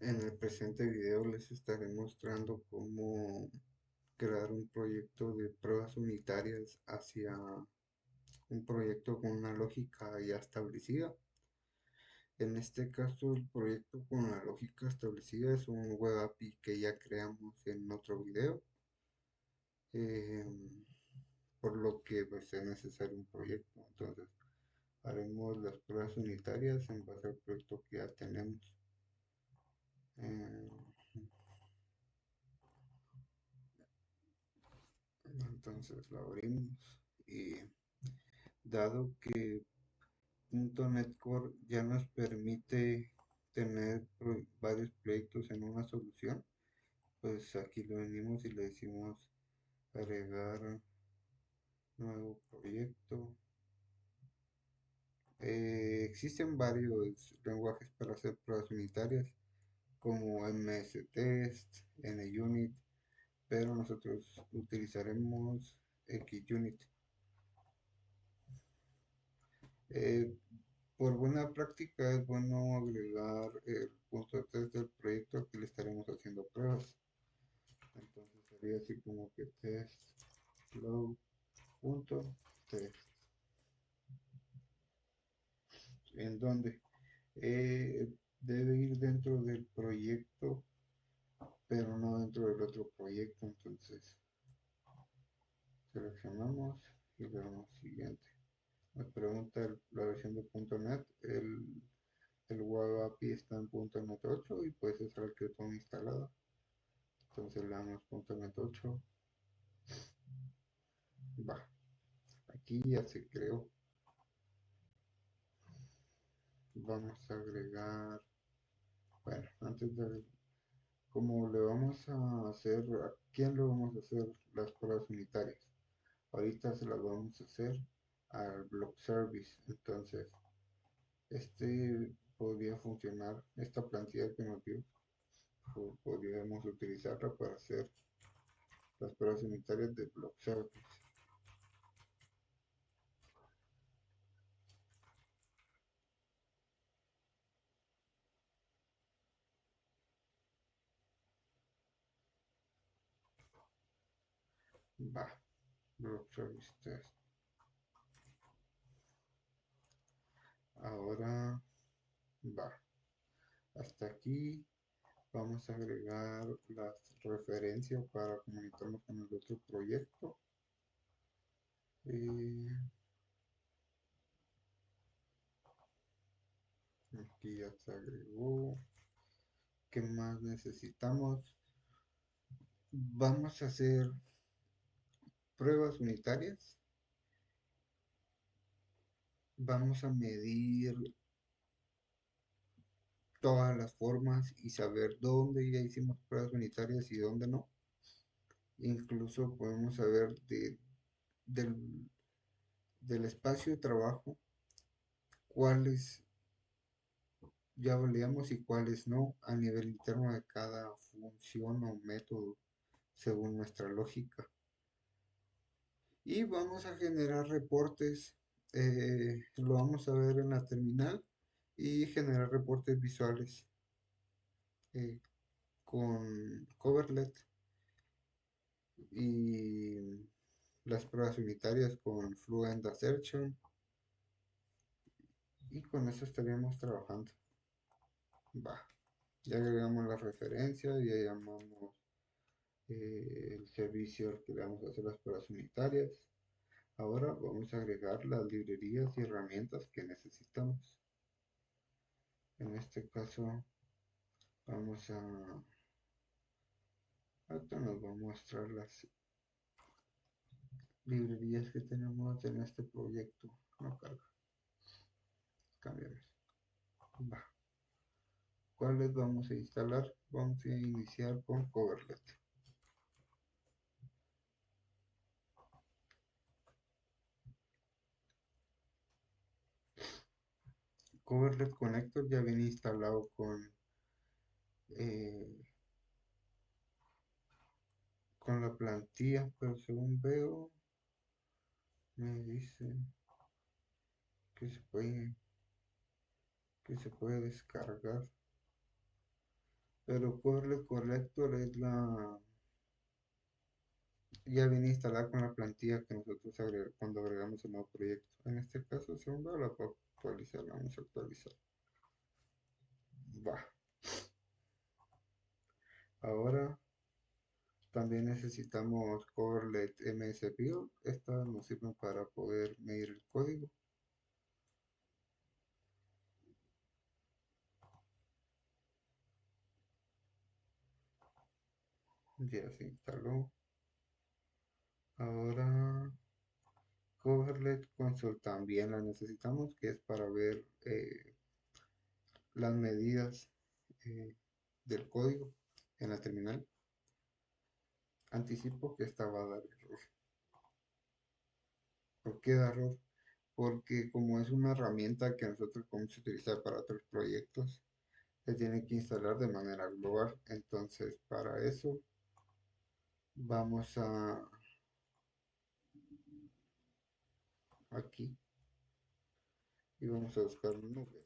En el presente video les estaré mostrando cómo crear un proyecto de pruebas unitarias hacia un proyecto con una lógica ya establecida. En este caso, el proyecto con la lógica establecida es un web API que ya creamos en otro video, eh, por lo que pues, es necesario un proyecto. Entonces, haremos las pruebas unitarias en base al proyecto que ya tenemos. Eh, entonces, lo abrimos y dado que .NET Core ya nos permite tener varios proyectos en una solución, pues aquí lo venimos y le decimos agregar nuevo proyecto. Existen varios lenguajes para hacer pruebas unitarias como MS Test, NUnit, pero nosotros utilizaremos XUnit. Eh, Por buena práctica es bueno agregar el punto test del proyecto que le estaremos haciendo pruebas. Entonces sería así como que test flow punto test. En donde debe ir dentro del proyecto, pero no dentro del otro proyecto. Entonces seleccionamos y le damos siguiente. Nos pregunta la versión de .NET. El web API está en .NET 8 y pues es el que tengo instalado. Entonces le damos .NET 8. Va, aquí ya se creó. Vamos a agregar, bueno, antes de, como le vamos a hacer, ¿a quién le vamos a hacer las pruebas unitarias? Ahorita se las vamos a hacer al block service. Entonces, podría funcionar, esta plantilla que nos dio, podríamos utilizarla para hacer las pruebas unitarias de block service. Va, block service test. Ahora va. Hasta aquí vamos a agregar las referencias para comunicarnos con el otro proyecto. Eh, Aquí ya se agregó. ¿Qué más necesitamos? Vamos a hacer pruebas unitarias. Vamos a medir todas las formas y saber dónde ya hicimos pruebas unitarias y dónde no. Incluso podemos saber del, del espacio de trabajo cuáles ya validamos y cuáles no a nivel interno de cada función o método según nuestra lógica. Y vamos a generar reportes, lo vamos a ver en la terminal, y generar reportes visuales eh, con Coverlet y las pruebas unitarias con Fluent Assertion, y con eso estaríamos trabajando. Va, ya agregamos la referencia, ya llamamos el servicio al que le vamos a hacer las pruebas unitarias. Ahora vamos a agregar las librerías y herramientas que necesitamos. En este caso vamos a... Ahorita nos va a mostrar las librerías que tenemos en este proyecto. No carga. Cambiamos. Va. ¿Cuáles vamos a instalar? Vamos a iniciar con Coverlet. Coverlet Connector ya viene instalado eh, con la plantilla, pero según veo, me dice que que se puede descargar. Pero Coverlet Collector es la, ya viene instalada con la plantilla que nosotros cuando agregamos el nuevo proyecto. En este caso, segunda la puedo actualizar, la vamos a actualizar. Va. Ahora también necesitamos Coverlet MS Build. Esta nos sirve para poder medir el código. Ya se instaló. Ahora Coverlet Console también la necesitamos, que es para ver las medidas eh, del código en la terminal. Anticipo que esta va a dar error. ¿Por qué da error? Porque como es una herramienta que nosotros podemos utilizar para otros proyectos, se tiene que instalar de manera global. Entonces, para eso vamos a aquí y vamos a buscar un nube.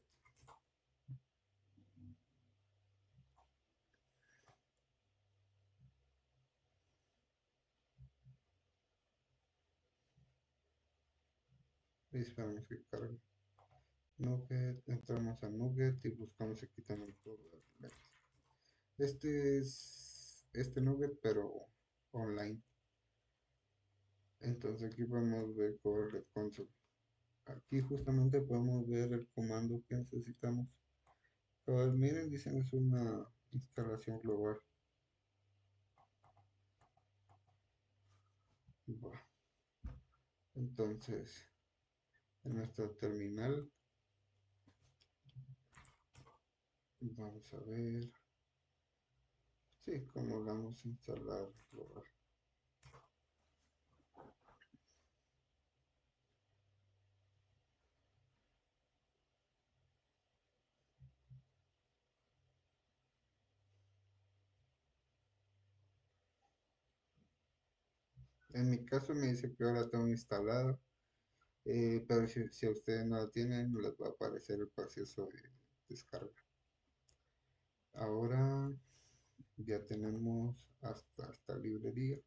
Y esperamos que cargue. Nugget, entramos a Nugget y buscamos aquí también Coverlet. Este es este Nugget, pero online. Entonces aquí podemos ver Coverlet Console. Aquí justamente podemos ver el comando que necesitamos. Pero miren, dicen es una instalación global. Buah. Entonces, en nuestra terminal, vamos a ver, sí, cómo vamos a instalar global. En mi caso me dice que ahora tengo instalada, pero si ustedes no la tienen, no les va a aparecer el proceso de descarga. Ahora ya tenemos hasta esta librería.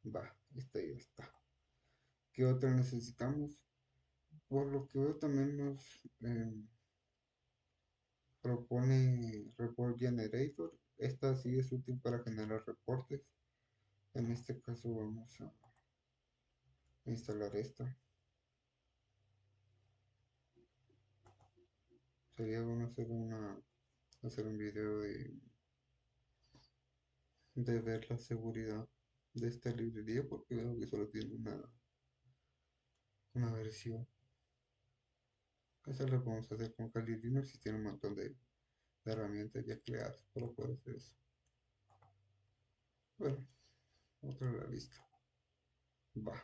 Va, esta ya está. ¿Qué otra necesitamos? Por lo que veo también nos propone Report Generator. Esta sí es útil para generar reportes. En este caso vamos a instalar esta. Sería bueno hacer un video de ver la seguridad de esta librería porque veo que solo tiene una versión. Esa la podemos hacer con Kali Linux y tiene un montón de herramientas ya creadas para poder hacer eso. Bueno, otra de la lista. Va.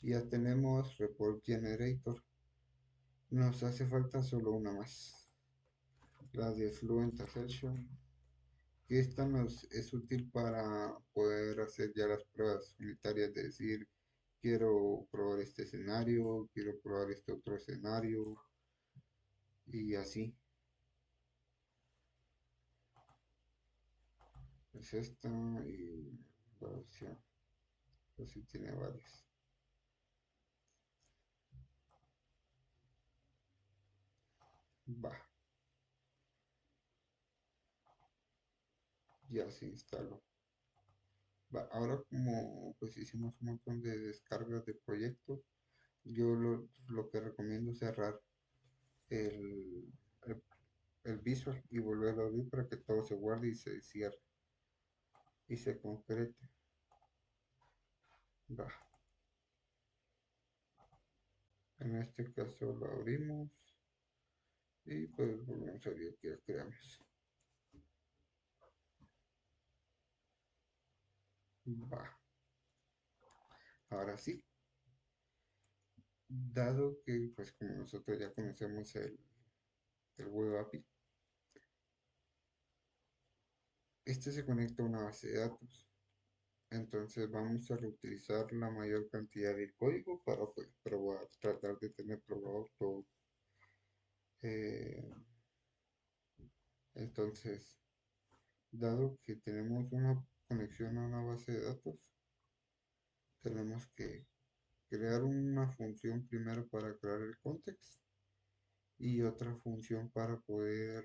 Ya tenemos Report Generator. Nos hace falta solo una más. La de Fluent Assertion. Que esta nos es útil para poder hacer ya las pruebas unitarias de decir, quiero probar este escenario, quiero probar este otro escenario y así. Es esta y la versión. Así tiene varias. Va, ya se instaló. Va, ahora como pues hicimos un montón de descargas de proyectos, yo lo que recomiendo es cerrar el, el, el Visual y volverlo a abrir para que todo se guarde y se cierre y se concrete. Va, en este caso lo abrimos y pues volvemos a abrir que ya creamos. Va, ahora sí, dado que pues como nosotros ya conocemos el Web API, este se conecta a una base de datos. Entonces vamos a reutilizar la mayor cantidad de código para pues, probar, tratar de tener probado todo. Eh, entonces Dado que tenemos una conexión a una base de datos, tenemos que crear una función primero para crear el context y otra función para poder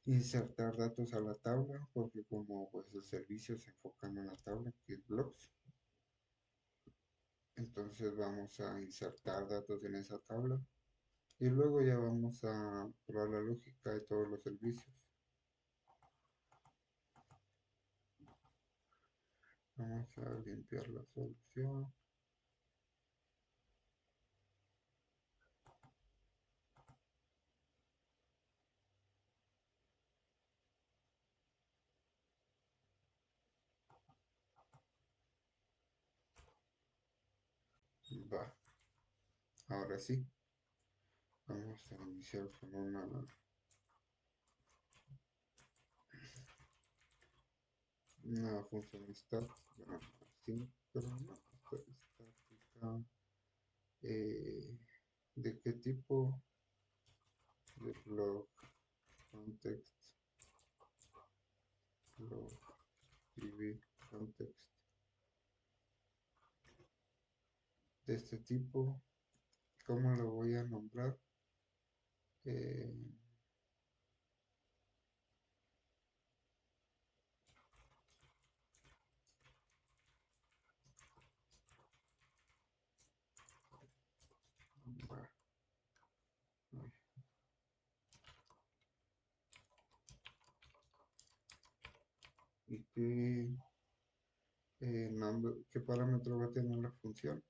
insertar datos a la tabla, porque como pues el servicio se enfoca en una tabla que es blocks, entonces vamos a insertar datos en esa tabla y luego ya vamos a probar la lógica de todos los servicios. Vamos a limpiar la solución. Va, ahora sí, vamos a iniciar con una función estática, síncrona, estática, eh, ¿de qué tipo? De block context, block db context, de este tipo. ¿Cómo lo voy a nombrar? Eh, va, ¿Y qué parámetro va a tener la función?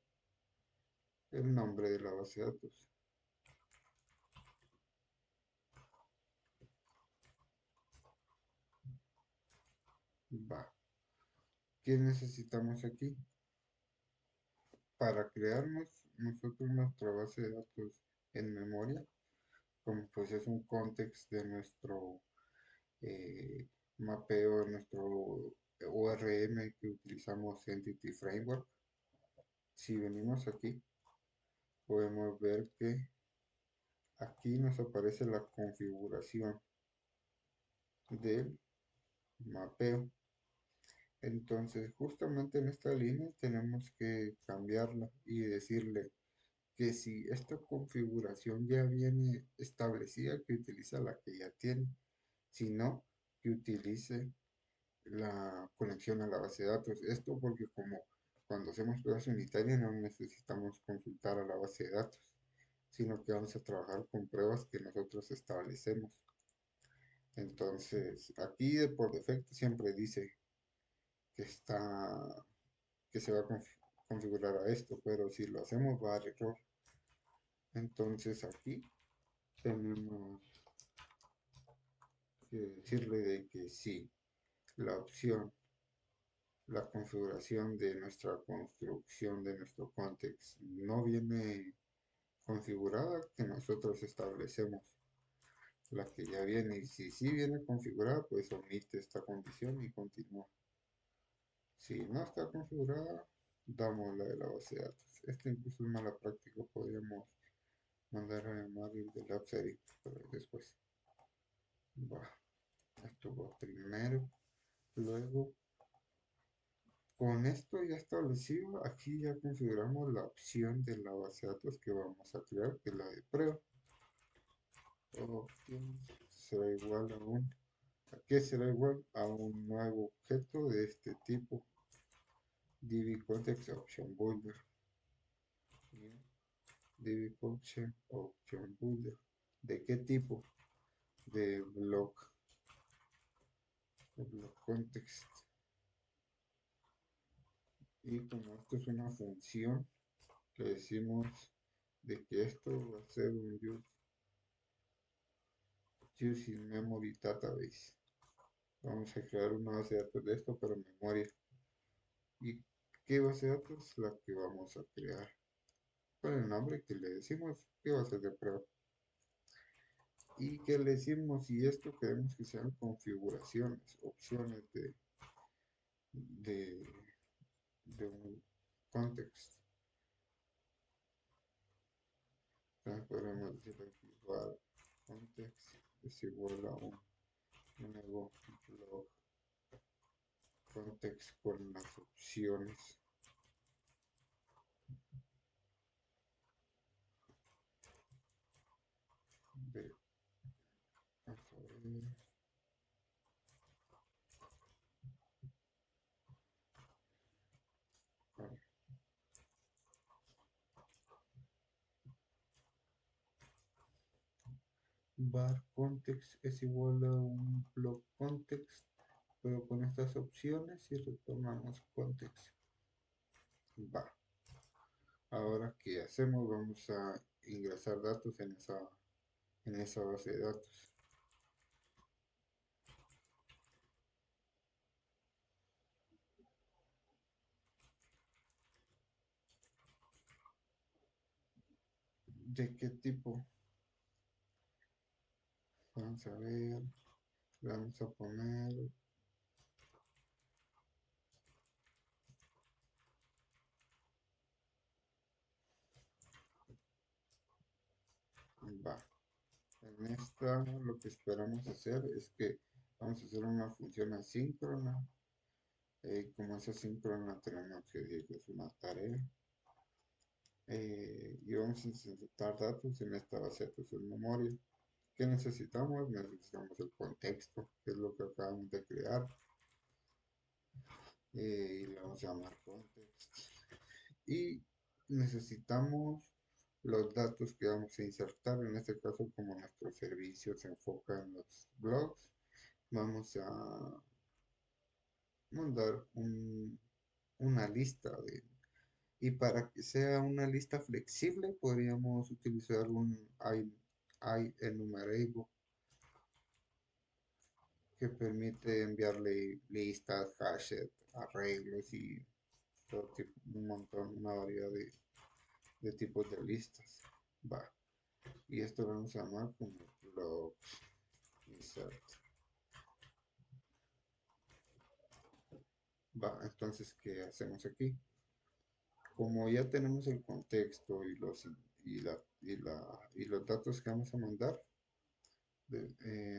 El nombre de la base de datos. Va. ¿Qué necesitamos aquí? Para crearnos nosotros nuestra base de datos en memoria, como pues es un context de nuestro eh, mapeo, nuestro ORM que utilizamos Entity Framework. Si venimos aquí, podemos ver que aquí nos aparece la configuración del mapeo. Entonces, justamente en esta línea tenemos que cambiarla y decirle que si esta configuración ya viene establecida, que utiliza la que ya tiene, si no, que utilice la conexión a la base de datos. Esto porque como cuando hacemos pruebas unitarias no necesitamos consultar a la base de datos, sino que vamos a trabajar con pruebas que nosotros establecemos. Entonces, aquí por defecto siempre dice que que se va a configurar a esto, pero si lo hacemos va a dar error. Entonces aquí tenemos que decirle de que si la opción, la configuración de nuestra construcción, de nuestro context, no viene configurada, que nosotros establecemos la que ya viene. Y si sí viene configurada, pues omite esta condición y continúa. Si no está configurada, damos la de la base de datos. Esta incluso es mala práctica, podríamos mandar a llamar el de la serie, pero después. Va, esto va primero. Luego, con esto ya establecido, aquí ya configuramos la opción de la base de datos que vamos a crear, que es la de prueba. Opción será igual a ¿a qué será igual? A un nuevo objeto de este tipo, DB Context Option Builder. DB Context Option Builder. ¿De qué tipo? De block context. Y como esto es una función, le decimos de que esto va a ser un using memory database. Vamos a crear una base de datos de esto, pero en memoria. ¿Y qué base de datos? La que vamos a crear. Con el nombre que le decimos que va a ser de prueba. Y que le decimos, y esto queremos que sean configuraciones, opciones de, de un context. Entonces podemos decir igual context es igual a un nuevo blog context con las opciones de, vamos a ver, vale, var context es igual a un blog context, pero con estas opciones y retornamos context. Va. Ahora, ¿qué hacemos? Vamos a ingresar datos en esa base de datos. ¿De qué tipo? Vamos a ver. Vamos a poner. Va. En esta lo que esperamos hacer es que vamos a hacer una función asíncrona. Como es asíncrona tenemos que decir que es una tarea. Y vamos a insertar datos en esta base de datos en memoria. ¿Qué necesitamos? Necesitamos el contexto, que es lo que acabamos de crear. Y le vamos a llamar context. Y necesitamos los datos que vamos a insertar. En este caso, como nuestro servicio se enfoca en los blogs, vamos a mandar una lista de... Y para que sea una lista flexible, podríamos utilizar un enumerable que permite enviarle listas, hashes, arreglos y todo tipo, un montón, una variedad de tipos de listas. Va. Y esto lo vamos a llamar como blog insert. Va, entonces, ¿qué hacemos aquí? Como ya tenemos el contexto y los datos que vamos a mandar,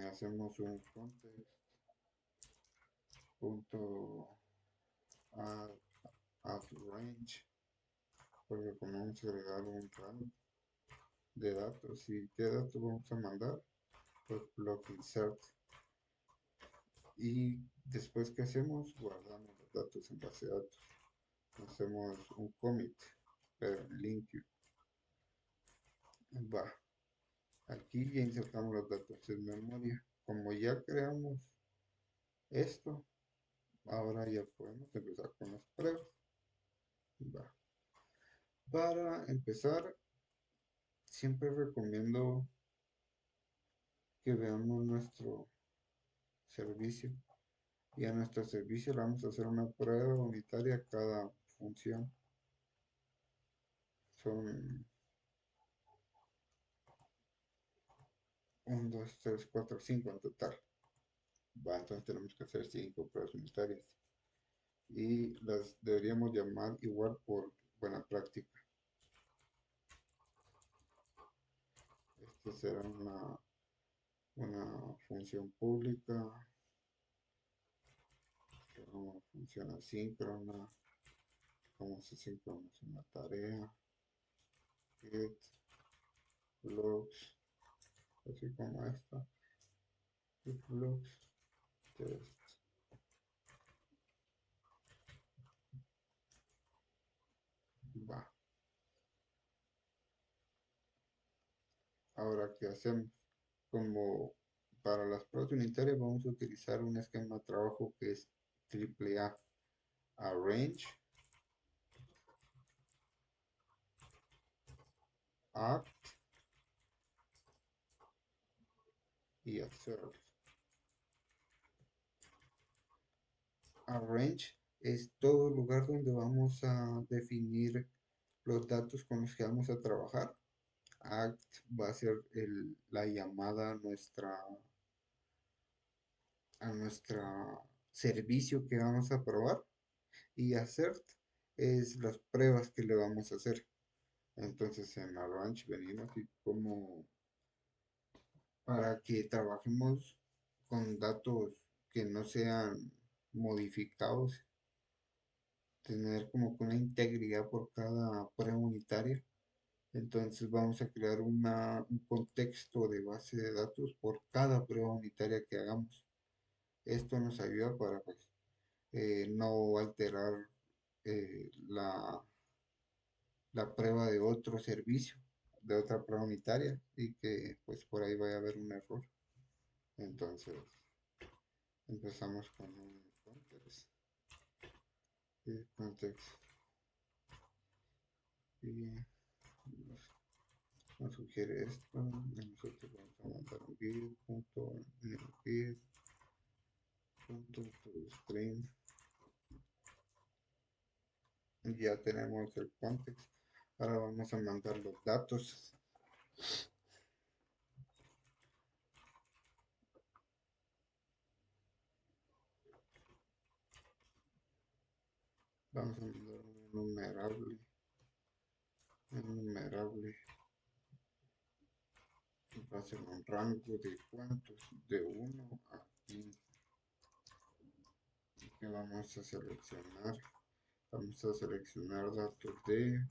hacemos un context.add range, porque como vamos a agregar un rango de datos y qué datos vamos a mandar, pues block insert. Y después que hacemos, guardamos los datos en base de datos. Hacemos un commit, pero en link. Va. Aquí ya insertamos los datos en memoria. Como ya creamos esto, ahora ya podemos empezar con las pruebas. Va. Para empezar, siempre recomiendo que veamos nuestro servicio. Y a nuestro servicio le vamos a hacer una prueba unitaria a cada función. Son 1, 2, 3, 4, 5 en total. Va, entonces tenemos que hacer 5 pruebas unitarias. Y las deberíamos llamar igual por buena práctica. Esto será una función pública, una función asíncrona, como se sincroniza una tarea, get, logs, así como esta, get logs, test. Va. Ahora, ¿qué hacemos? Como para las pruebas unitarias vamos a utilizar un esquema de trabajo que es AAA, arrange, act y assert. Arrange es todo lugar donde vamos a definir los datos con los que vamos a trabajar. Act va a ser la llamada a nuestra servicio que vamos a probar. Y assert es las pruebas que le vamos a hacer. Entonces en Arrange venimos y como para que trabajemos con datos que no sean modificados, tener como que una integridad por cada prueba unitaria. Entonces vamos a crear un contexto de base de datos por cada prueba unitaria que hagamos. Esto nos ayuda para pues, no alterar la prueba de otro servicio, de otra prueba unitaria y que pues por ahí vaya a haber un error. Entonces empezamos con un context y context y nos sugiere esto. Y nosotros vamos a mandar un build.string. Ya tenemos el context. Ahora vamos a mandar los datos. Vamos a mandar un enumerable. Va a ser un rango de cuántos, de 1 a 15. Que vamos a seleccionar. Vamos a seleccionar datos de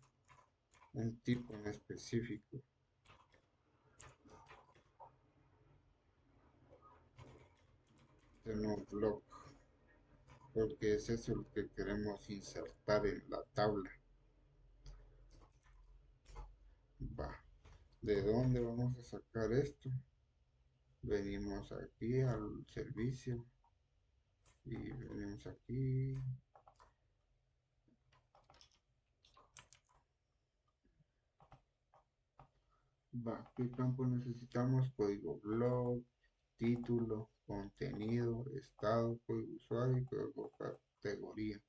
un tipo en específico. De un block. Porque es eso lo que queremos insertar en la tabla. Va. ¿De dónde vamos a sacar esto? Venimos aquí al servicio y venimos aquí. Va, ¿qué campo necesitamos? Código blog, título, contenido, estado, código usuario y código categoría.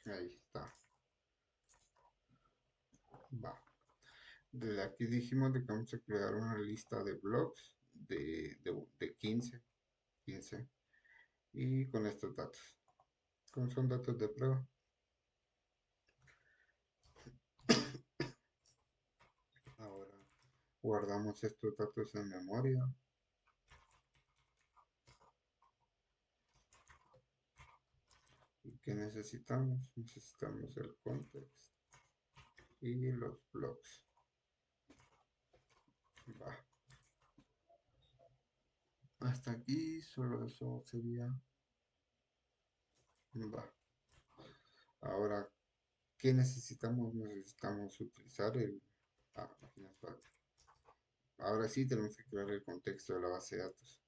Ahí está. Va. Desde aquí dijimos de que vamos a crear una lista de blogs de 15 y con estos datos. Como son datos de prueba. Ahora guardamos estos datos en memoria. ¿Y qué necesitamos? Necesitamos el context y los blogs. Va. Hasta aquí solo eso sería. Va. Ahora, ¿qué necesitamos? Necesitamos utilizar el. Espérate. Ahora sí tenemos que crear el contexto de la base de datos.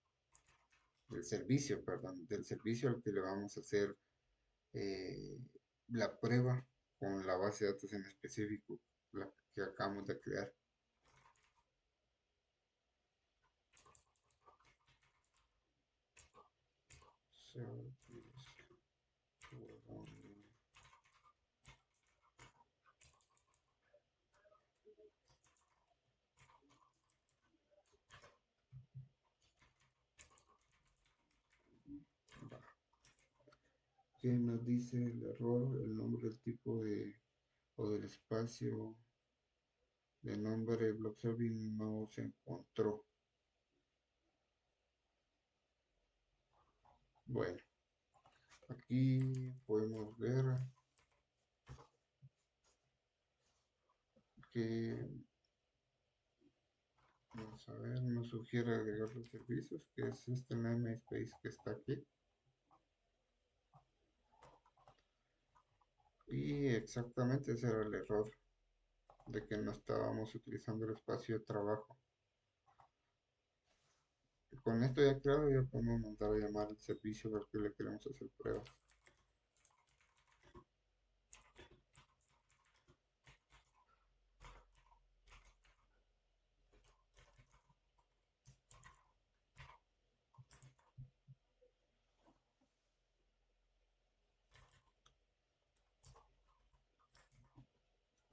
Del servicio, perdón. Del servicio al que le vamos a hacer eh, la prueba con la base de datos en específico, la que acabamos de crear. ¿Qué nos dice el error? El nombre, el tipo de o del espacio de nombre block serving no se encontró. Bueno, aquí podemos ver que, vamos a ver, nos sugiere agregar los servicios, que es este namespace que está aquí. Y exactamente ese era el error, de que no estábamos utilizando el espacio de trabajo. con esto ya creado ya podemos mandar a llamar al servicio al que le queremos hacer pruebas.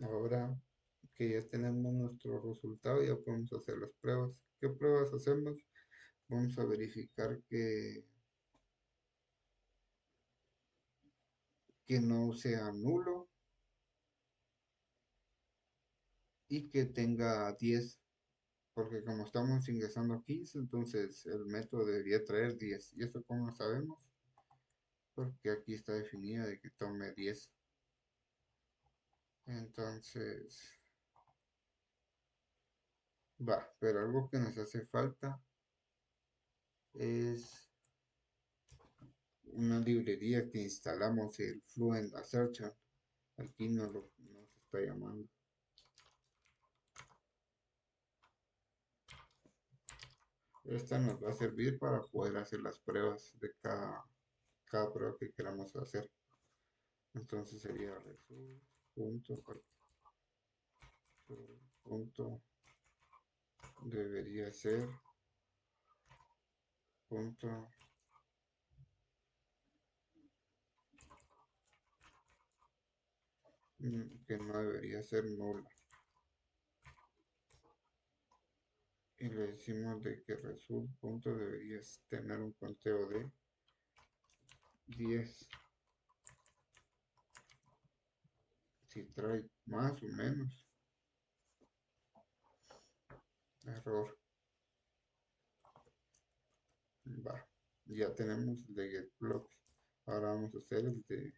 Ahora que ya tenemos nuestro resultado, ya podemos hacer las pruebas. ¿Qué pruebas hacemos? Vamos a verificar que no sea nulo y que tenga 10, porque como estamos ingresando 15, entonces el método debería traer 10. ¿Y esto cómo lo sabemos? Porque aquí está definido de que tome 10. Entonces, va, pero algo que nos hace falta es una librería que instalamos, el Fluent Assertion. Aquí nos está llamando. Esta nos va a servir para poder hacer las pruebas de cada prueba que queramos hacer. Entonces sería result punto debería ser punto que no debería ser nula. Y le decimos de que result punto debería tener un conteo de 10. Si trae más o menos, error. Va, ya tenemos el de getBlock. Ahora vamos a hacer el de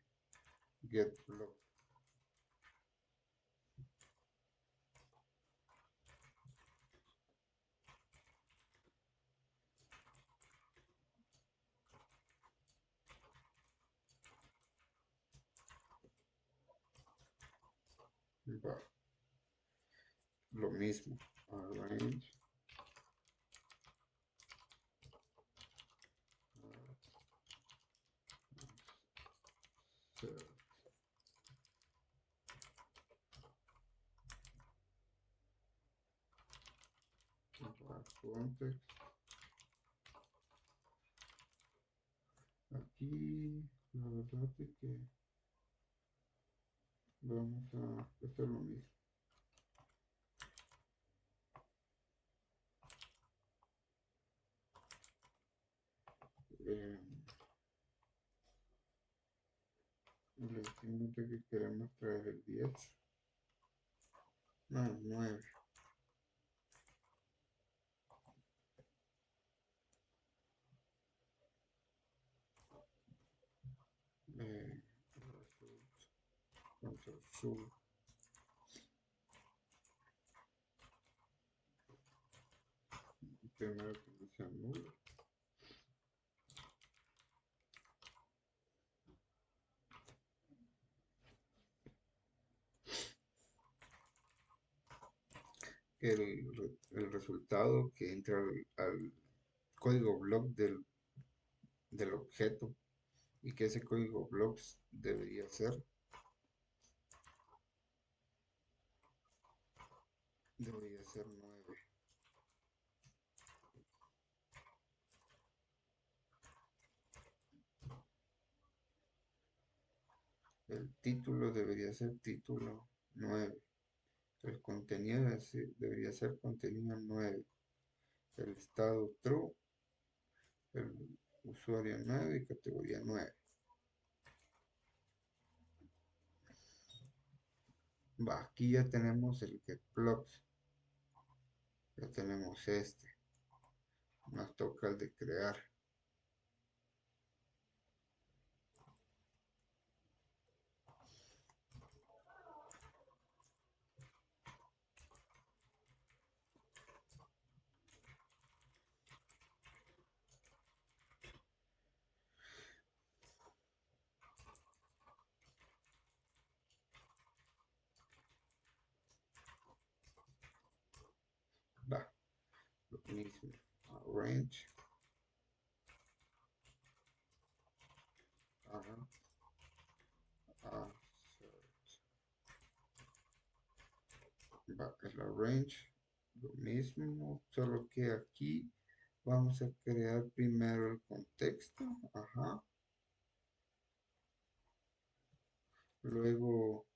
getBlock. Va, lo mismo. Arrange. Search. Context. Aquí, la verdad es que vamos a hacer lo mismo. Eh, le decimos de que queremos traer el 10. No, 9. Result, sub. Primero que no sea nulo. El resultado que entra al código block del objeto y que ese código blocks debería ser 9. El título debería ser título 9. El contenido debería ser contenido 9. El estado true. El usuario 9 y categoría 9. Va, aquí ya tenemos el getBlocks. Ya tenemos este. Nos toca el de crear. Va, lo mismo. Arrange. Va, el arrange, lo mismo, solo que aquí vamos a crear primero el contexto, luego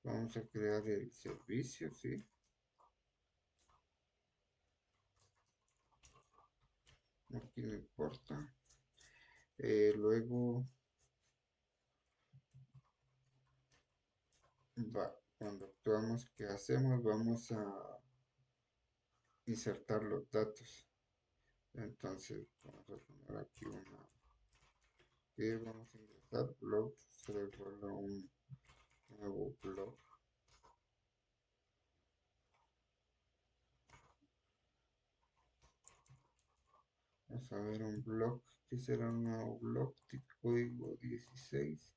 vamos a crear el servicio, sí, aquí no importa. Luego va, cuando actuamos, ¿qué hacemos? Vamos a insertar los datos. Entonces vamos a poner aquí una que vamos a ingresar blog, se le vuelve un nuevo blog. Vamos a ver un blog, que será un nuevo blog, código 16,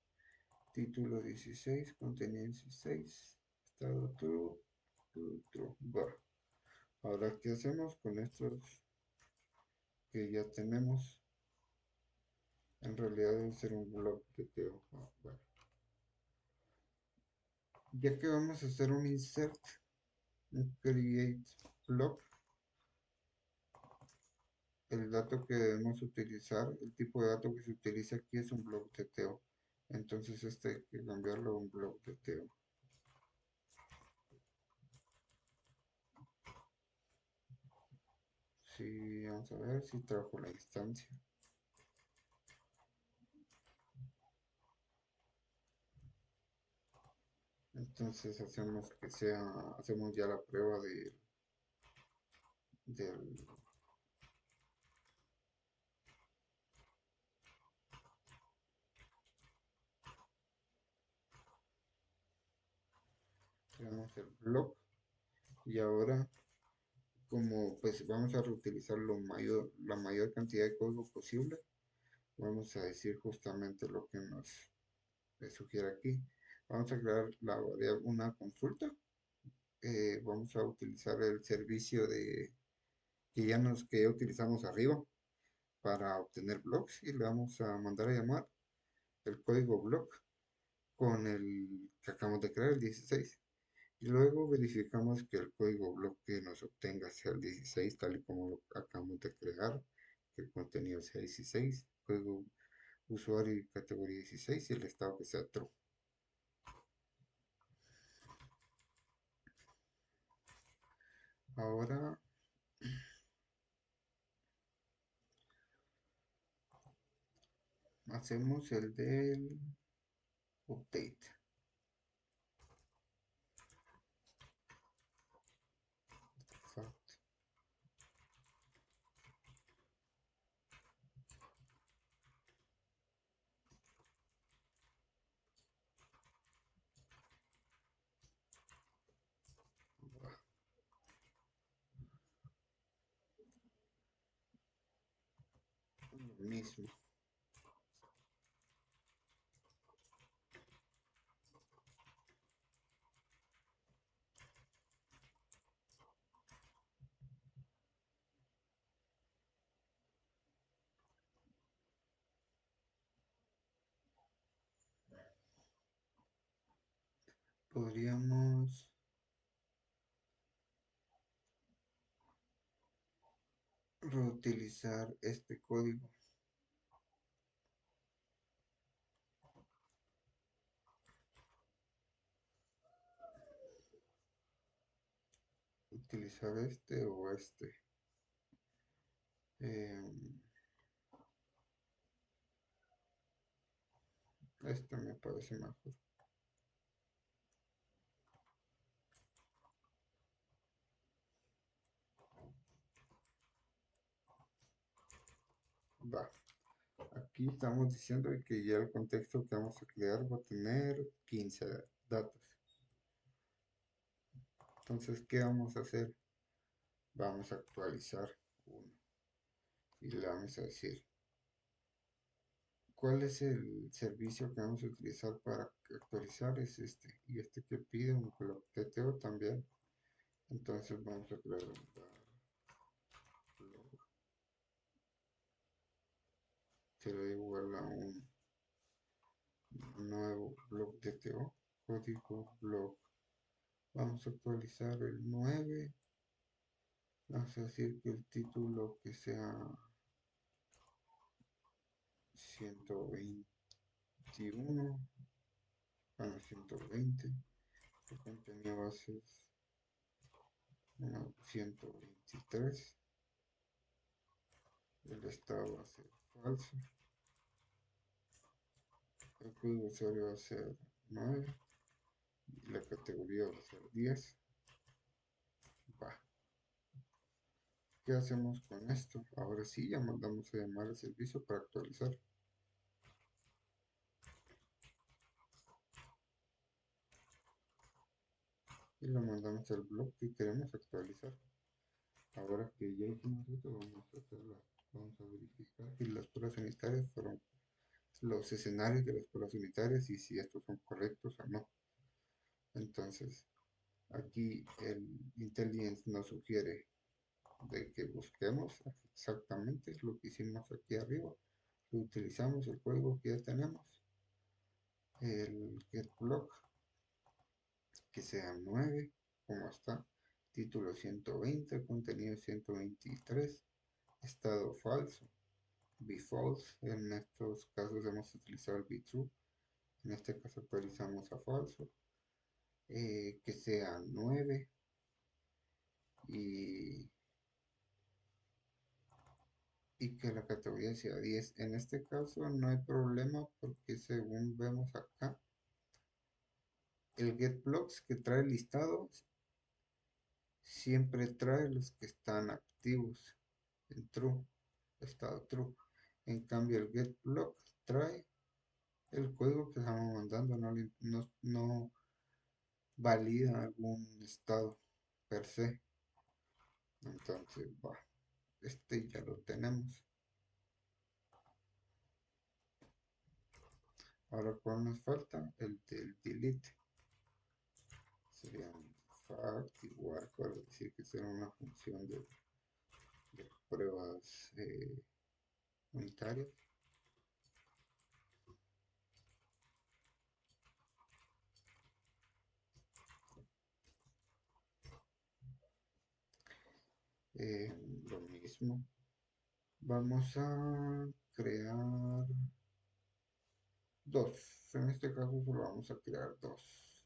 título 16, contenido 16, estado true, true, true. Va. Ahora, ¿qué hacemos con estos que ya tenemos? En realidad debe ser un blog de Teo. Bueno. Ya que vamos a hacer un insert, un create blog, el dato que debemos utilizar, el tipo de dato que se utiliza aquí es un blog de Teo. Entonces este hay que cambiarlo a un blog de Teo. Sí, vamos a ver si trajo la instancia. Entonces hacemos ya la prueba del, tenemos el blog y ahora como pues vamos a reutilizar la mayor cantidad de código posible, vamos a decir justamente lo que nos sugiere aquí. Vamos a crear una consulta. Vamos a utilizar el servicio que ya utilizamos arriba para obtener blogs y le vamos a mandar a llamar el código blog con el que acabamos de crear, el 16. Y luego verificamos que el código blog que nos obtenga sea el 16, tal y como lo acabamos de crear, que el contenido sea 16, código usuario y categoría 16 y el estado que sea true. Ahora hacemos el del update. Fact. Lo mismo. Podríamos reutilizar este código. Utilizar este o este. Este me parece mejor. Va. Aquí estamos diciendo que ya el contexto que vamos a crear va a tener 15 datos. Entonces, ¿qué vamos a hacer? Vamos a actualizar uno y le vamos a decir cuál es el servicio que vamos a utilizar para actualizar. Es este y este que pide un blog TTO también. Entonces vamos a crear un blog será igual a un nuevo block de TO, código block. Vamos a actualizar el 9. Vamos a decir que el título que sea 121, bueno, 120. El contenido va a ser 123. El estado va a ser falso. El código usuario va a ser 9 y la categoría va a ser 10. Va. ¿Qué hacemos con esto? Ahora sí, ya mandamos a llamar al servicio para actualizar. Y lo mandamos al blog que queremos actualizar. Ahora que ya hicimos esto, vamos a verificar si las pruebas sanitarias fueron los escenarios de las pruebas unitarias y si estos son correctos o no. Entonces, aquí el Intelligence nos sugiere de que busquemos exactamente lo que hicimos aquí arriba. Utilizamos el código que ya tenemos, el getBlock, que sea 9, como está, título 120, contenido 123, estado falso, false. En estos casos hemos utilizado el true. En este caso actualizamos a falso, que sea 9 y, y que la categoría sea 10. En este caso no hay problema porque según vemos acá, el getBlocks que trae listados siempre trae los que están activos en true, estado true. En cambio el getBlock trae el código que estamos mandando, no valida algún estado per se. Entonces, va, este ya lo tenemos. Ahora, ¿cuál nos falta? El del delete. Sería un fact igual para decir que será una función de pruebas unitarias. Lo mismo. Vamos a crear dos. En este caso solo vamos a crear dos.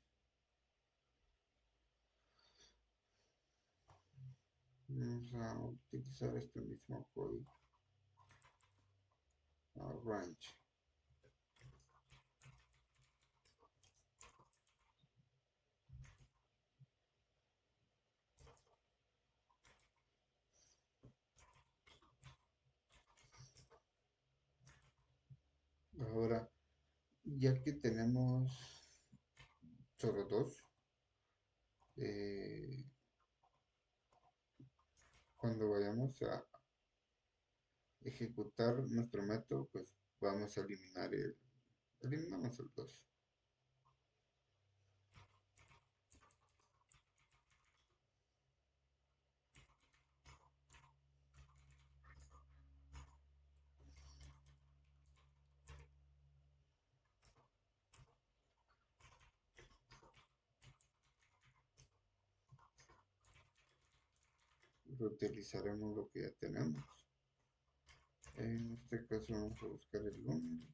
Vamos a utilizar este mismo código. Range. Ahora, ya que tenemos solo dos, eh, cuando vayamos a ejecutar nuestro método, pues vamos a eliminamos el 2. Reutilizaremos lo que ya tenemos. En este caso vamos a buscar el número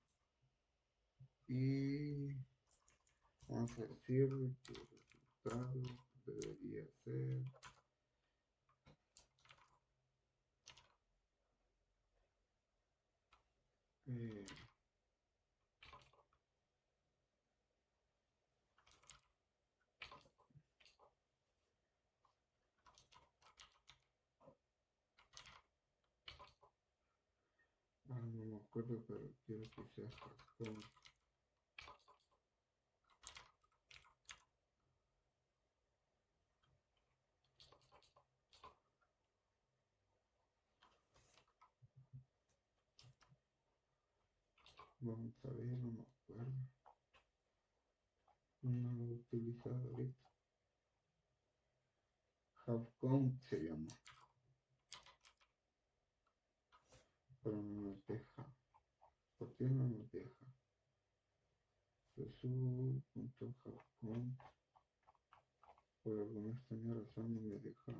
y vamos a decir que el resultado debería ser eh, no me acuerdo, pero quiero que sea con. Vamos a ver, no me acuerdo. No lo he utilizado ahorita. Have count se llama, pero no nos deja. ¿Por qué no nos deja? Pues su.japón, por alguna extraña razón no me deja.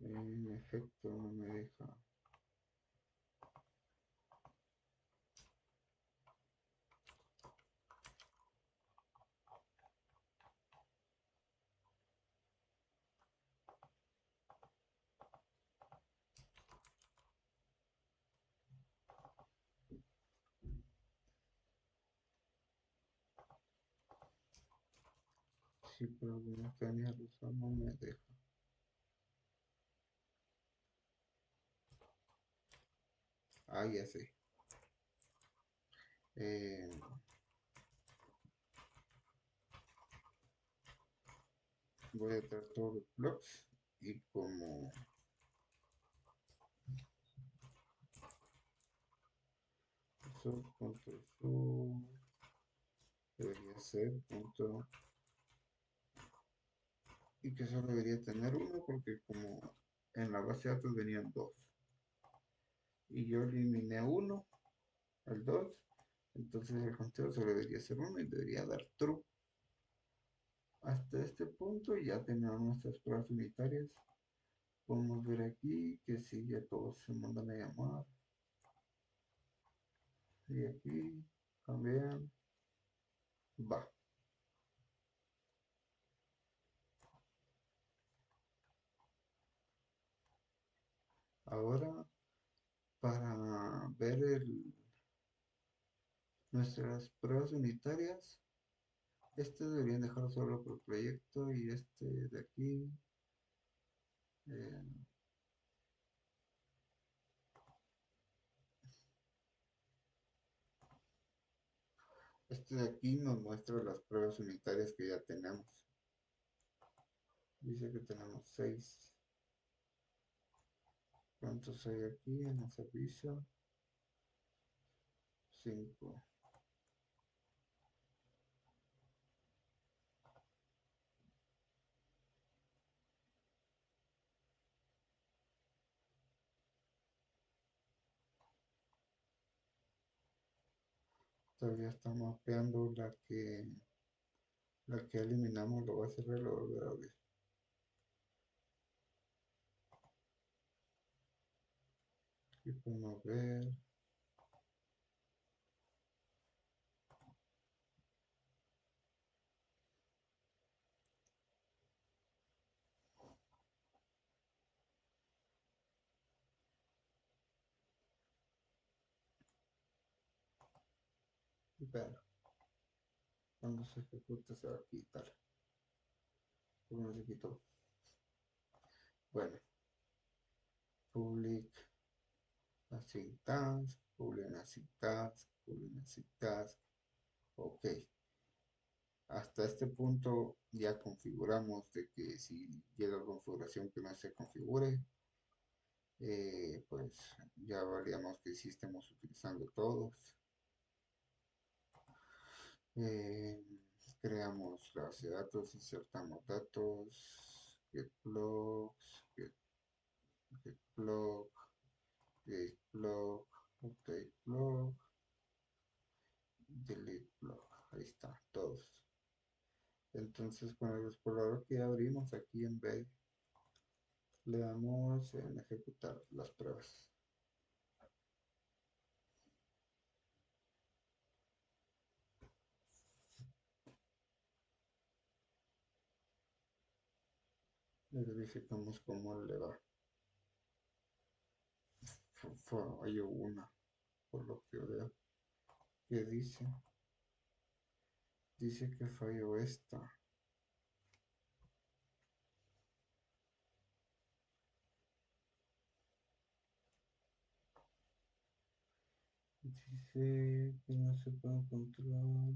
En efecto, no me deja. Si por alguna extraña razón no me deja. Ah, ya sé. Eh, Voy a traer todos los blocks y como sub.sub debería ser punto y que solo debería tener uno porque como en la base de datos venían dos y yo eliminé uno, el 2, entonces el conteo solo debería ser uno y debería dar true. Hasta este punto ya tenemos nuestras pruebas unitarias. Podemos ver aquí que si ya todos se mandan a llamar y aquí cambian, va. Ahora para ver nuestras pruebas unitarias, este deberían dejar solo por proyecto y este de aquí, eh, este de aquí nos muestra las pruebas unitarias que ya tenemos. Dice que tenemos 6. ¿Cuántos hay aquí en el servicio? 5. Todavía está mapeando la que eliminamos, lo voy a cerrar y lo voy a volver a abrir. Aquí podemos ver. Espera, cuando se ejecute se va a quitar. ¿Por qué no se quitó? Bueno, public async task, public async task, public async task. Ok, hasta este punto ya configuramos de que si llega configuración que no se configure, pues ya valíamos que sí estemos utilizando todos. Eh, Creamos la base de datos, insertamos datos, get blocks, get block, create block, update block, delete block. Ahí está, todos. Entonces con el explorador que ya abrimos aquí en B, le damos en ejecutar las pruebas. Y verificamos cómo le va. Falló una, por lo que veo. ¿Qué dice? Dice que falló esta. Dice que no se puede encontrar.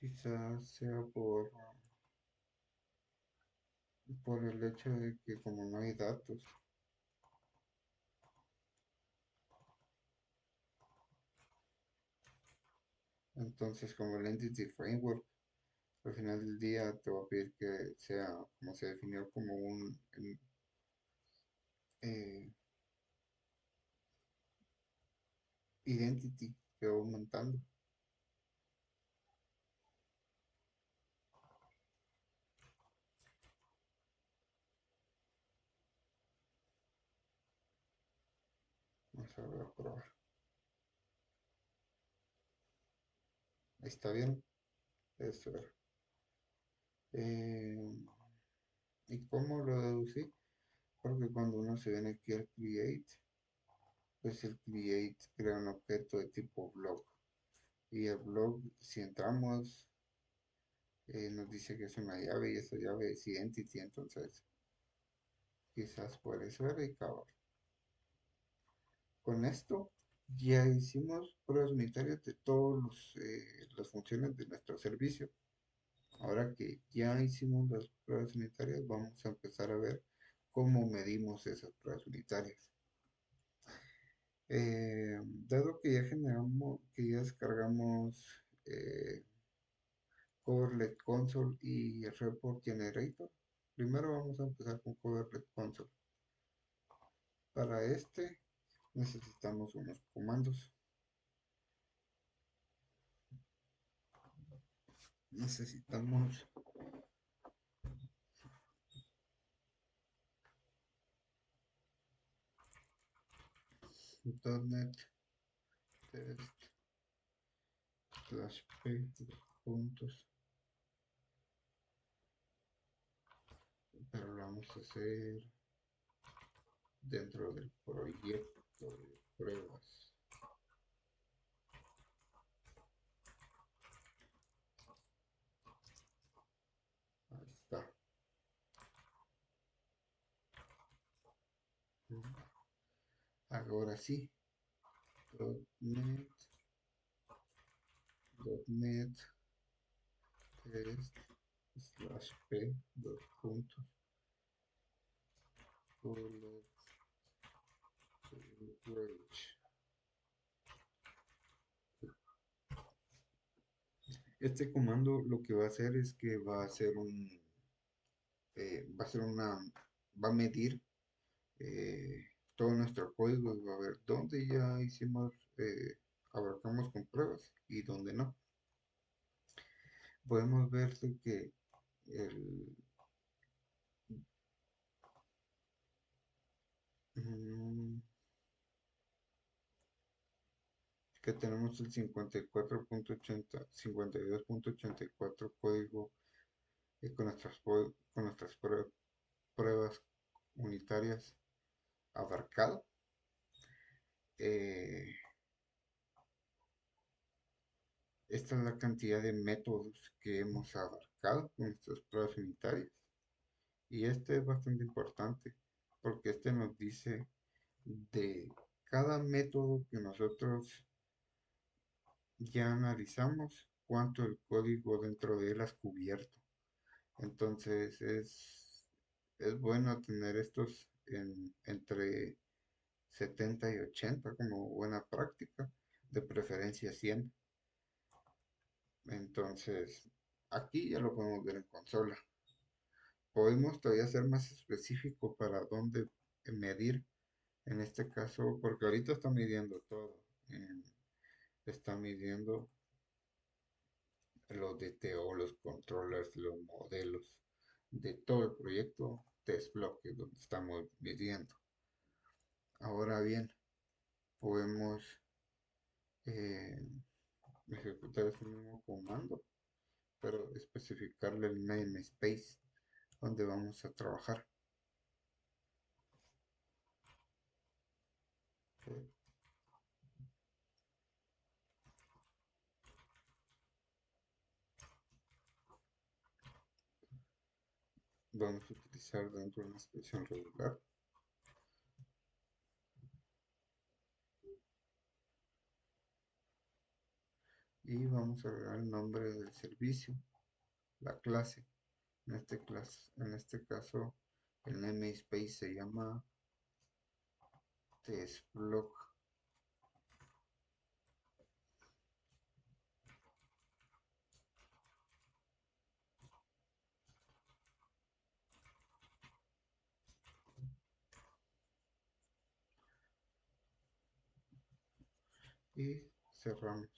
Quizás sea por por el hecho de que como no hay datos, entonces como el Entity Framework al final del día te va a pedir que sea como se definió como eh, identity que va aumentando. Vamos a ver, a probar. Ahí está bien. Eso era. Eh, ¿Y cómo lo deducí? Porque cuando uno se viene aquí al create, pues el create crea un objeto de tipo block. Y el block, si entramos, nos dice que es una llave y esa llave es identity, entonces quizás por eso era y cabal. Con esto ya hicimos pruebas unitarias de todas las funciones de nuestro servicio. Ahora que ya hicimos las pruebas unitarias, vamos a empezar a ver cómo medimos esas pruebas unitarias. Dado que ya generamos, que ya descargamos eh, Coverlet Console y el Report Generator, primero vamos a empezar con Coverlet Console. Para este necesitamos unos comandos. Necesitamos .NET test p puntos, pero lo vamos a hacer dentro del proyecto de pruebas. Ahí está. Ahora sí, .NET, .NET test p dos puntos bullet bridge. Este comando lo que va a hacer es que va a hacer va a ser va a medir todo nuestro código y va a ver dónde ya hicimos, abarcamos con pruebas y dónde no. Podemos ver que el, mm, que tenemos el 52.84 código con nuestras pruebas unitarias abarcado. Eh, Esta es la cantidad de métodos que hemos abarcado con nuestras pruebas unitarias. Y este es bastante importante porque este nos dice de cada método que nosotros ya analizamos, cuánto el código dentro de él has cubierto. Entonces es bueno tener estos entre 70 y 80 como buena práctica, de preferencia 100. Entonces, aquí ya lo podemos ver en consola. Podemos todavía ser más específico para dónde medir, en este caso, porque ahorita está midiendo todo. Está midiendo los DTO, los controllers, los modelos de todo el proyecto test block donde estamos midiendo. Ahora bien, podemos eh, ejecutar ese mismo comando, pero especificarle el namespace donde vamos a trabajar. Ok. Vamos a utilizar dentro de una expresión regular y vamos a agregar el nombre del servicio, la clase. En este caso, el namespace se llama testblock y cerramos.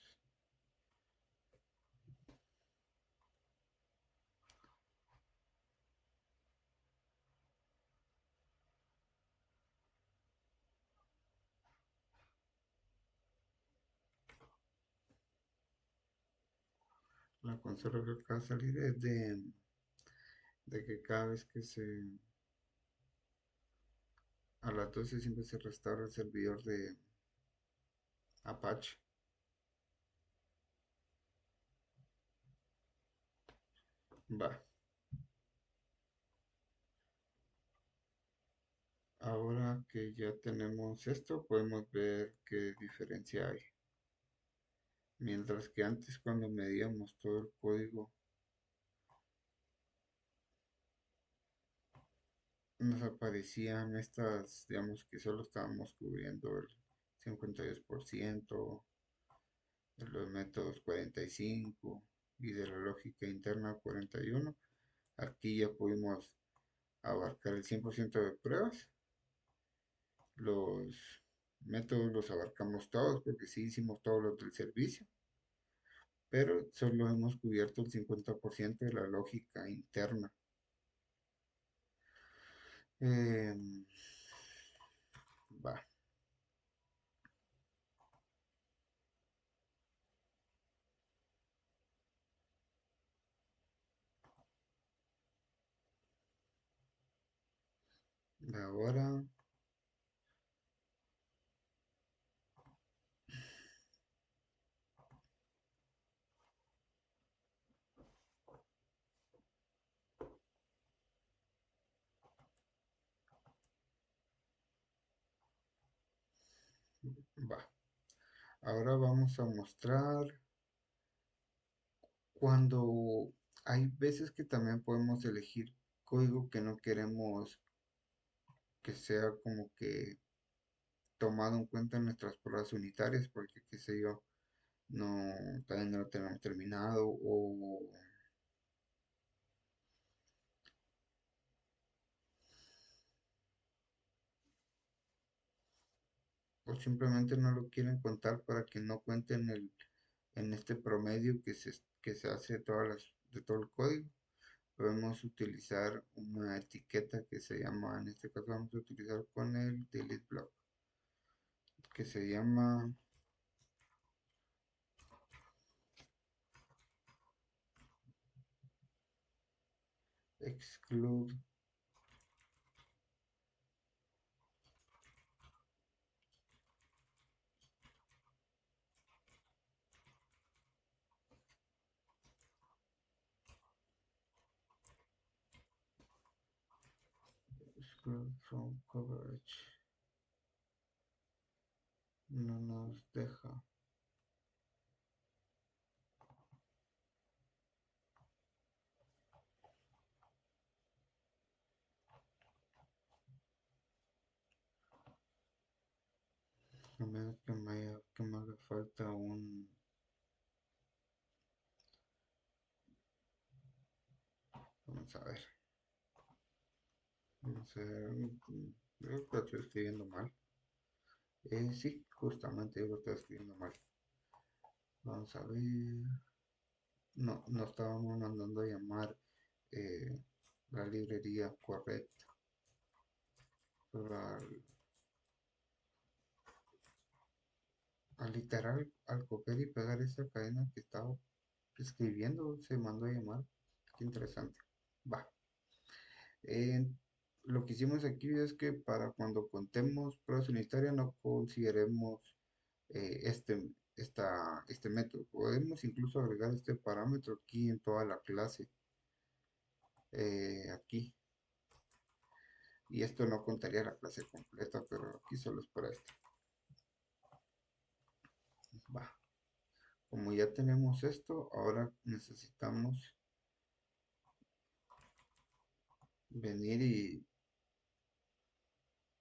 La consola que acaba de salir es de que cada vez que a las 12 siempre se restaura el servidor de Apache. Va. Ahora que ya tenemos esto, podemos ver qué diferencia hay. Mientras que antes cuando medíamos todo el código, nos aparecían estas, digamos que solo estábamos cubriendo el 52% de los métodos 45 y de la lógica interna 41. Aquí ya pudimos abarcar el 100% de pruebas. Los métodos los abarcamos todos porque sí hicimos todos los del servicio, pero solo hemos cubierto el 50% de la lógica interna. Em, va. Ahora va. Ahora vamos a mostrar cuando hay veces que también podemos elegir código que no queremos que sea como que tomado en cuenta en nuestras pruebas unitarias, porque qué sé yo, no, todavía no lo tenemos terminado o simplemente no lo quieren contar para que no cuenten en este promedio que se hace de todo el código. Podemos utilizar una etiqueta que se llama, en este caso vamos a utilizar con el delete block, que se llama exclude exclude from coverage. No nos deja. A menos que me haga falta un. Vamos a ver. Vamos a ver. Creo que lo estoy escribiendo mal. Sí, justamente yo lo estoy escribiendo mal. Vamos a ver. No, no estábamos mandando a llamar eh, la librería correcta. Pero al literal, al copiar y pegar esa cadena que estaba escribiendo, se mandó a llamar. Qué interesante. Va. Eh, lo que hicimos aquí es que para cuando contemos pruebas unitarias no consideremos este método. Podemos incluso agregar este parámetro aquí en toda la clase. Aquí. Y esto no contaría la clase completa, pero aquí solo es para esto. Va. Como ya tenemos esto, ahora necesitamos venir y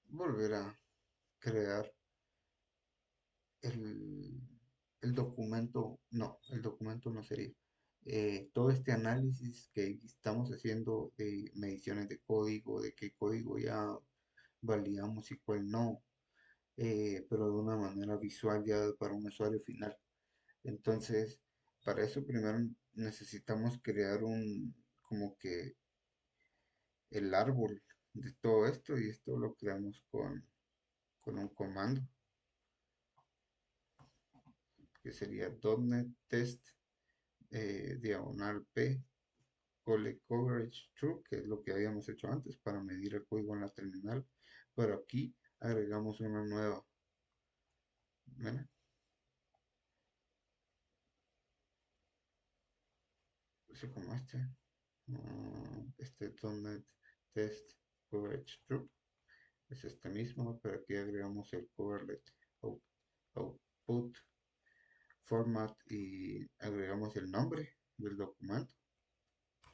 volver a crear el, el documento, no, el documento no sería. Todo este análisis que estamos haciendo de mediciones de código, de qué código ya validamos y cuál no, pero de una manera visual ya para un usuario final. Entonces, para eso primero necesitamos crear como que el árbol de todo esto y esto lo creamos con un comando que sería .NET Test diagonal P Collect Coverage True, que es lo que habíamos hecho antes para medir el código en la terminal, pero aquí agregamos una nueva, ¿ven? Así como este .NET Test Coverage True, es este mismo, pero aquí agregamos el coverlet output format y agregamos el nombre del documento.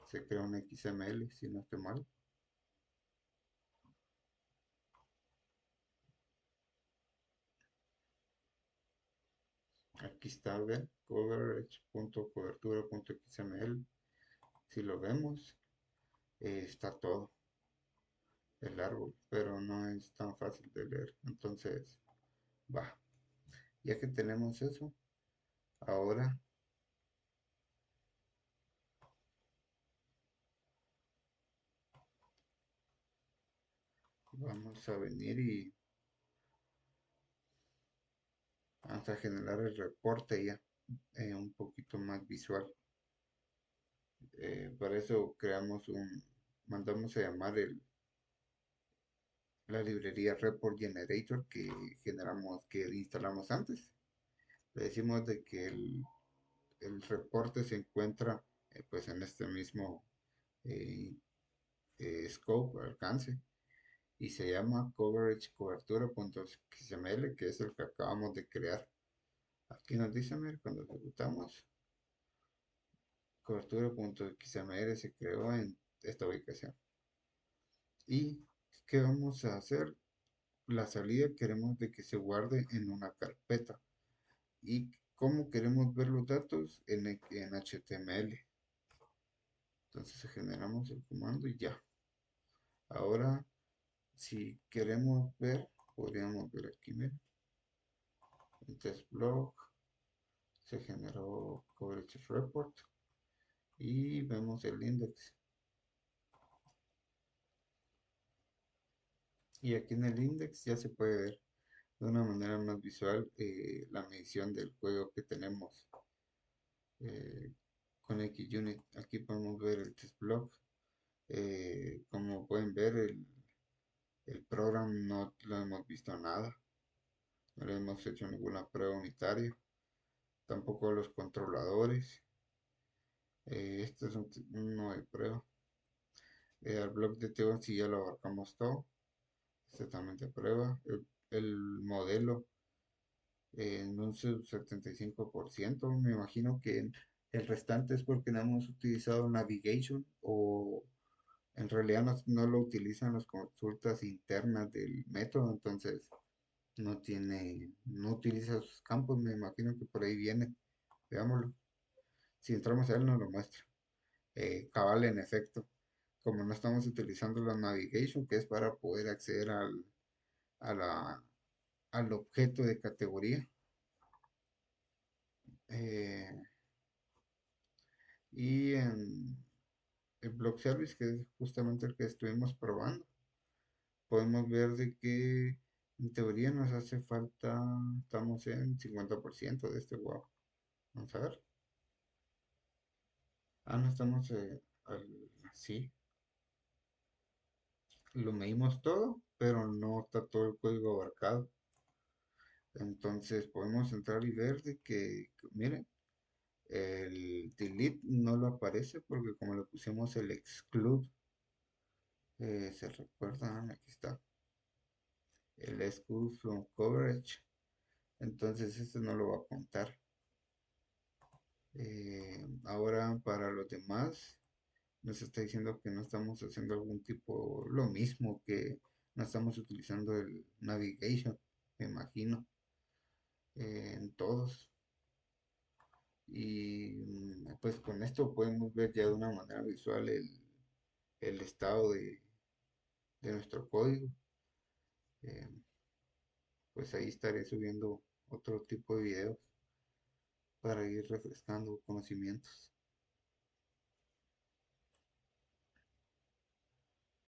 Se crea un XML si no estoy mal. Aquí está, ven, coverage.cobertura.xml. Si lo vemos, está todo el árbol, pero no es tan fácil de leer. Entonces, va, ya que tenemos eso, ahora vamos a venir y vamos a generar el reporte ya un poquito más visual. Para eso mandamos a llamar la librería Report Generator que instalamos antes. Le decimos de que el reporte se encuentra pues en este mismo eh, scope, alcance, y se llama coverage cobertura.xml, que es el que acabamos de crear. Aquí nos dice, mira, cuando ejecutamos, cobertura.xml se creó en esta ubicación. ¿Y qué vamos a hacer? La salida queremos de que se guarde en una carpeta. ¿Y cómo queremos ver los datos? En HTML. Entonces generamos el comando y ya. Ahora, si queremos ver, podríamos ver aquí, mira, en test block se generó coverage report y vemos el index. Y aquí en el index ya se puede ver de una manera más visual la medición del juego que tenemos eh, con XUnit. Aquí podemos ver el test block. Como pueden ver, el programa no lo hemos visto nada. No le hemos hecho ninguna prueba unitaria. Tampoco los controladores. Este es uno de prueba. Al bloque de Teo si ya lo abarcamos todo. Este también de prueba. El modelo en un 75%. Me imagino que el restante es porque no hemos utilizado Navigation o en realidad no lo utilizan las consultas internas del método. Entonces no utiliza sus campos. Me imagino que por ahí viene. Veámoslo. Si entramos a él nos lo muestra. Cabal en efecto. Como no estamos utilizando la navigation, que es para poder acceder a al objeto de categoría. eh, y en el block service, que es justamente el que estuvimos probando, podemos ver de que en teoría nos hace falta, estamos en 50% de este wow. Vamos a ver. No estamos, sí, lo medimos todo, pero no está todo el código abarcado. Entonces podemos entrar y ver de miren, el delete no lo aparece porque como le pusimos el exclude, se recuerdan, aquí está, el exclude from coverage, entonces este no lo va a contar. Ahora para los demás, nos está diciendo que no estamos haciendo algún tipo, lo mismo, que no estamos utilizando el navigation, me imagino, en todos. Y pues con esto podemos ver ya de una manera visual el estado de nuestro código. Eh, pues ahí estaré subiendo otro tipo de videos para ir refrescando conocimientos.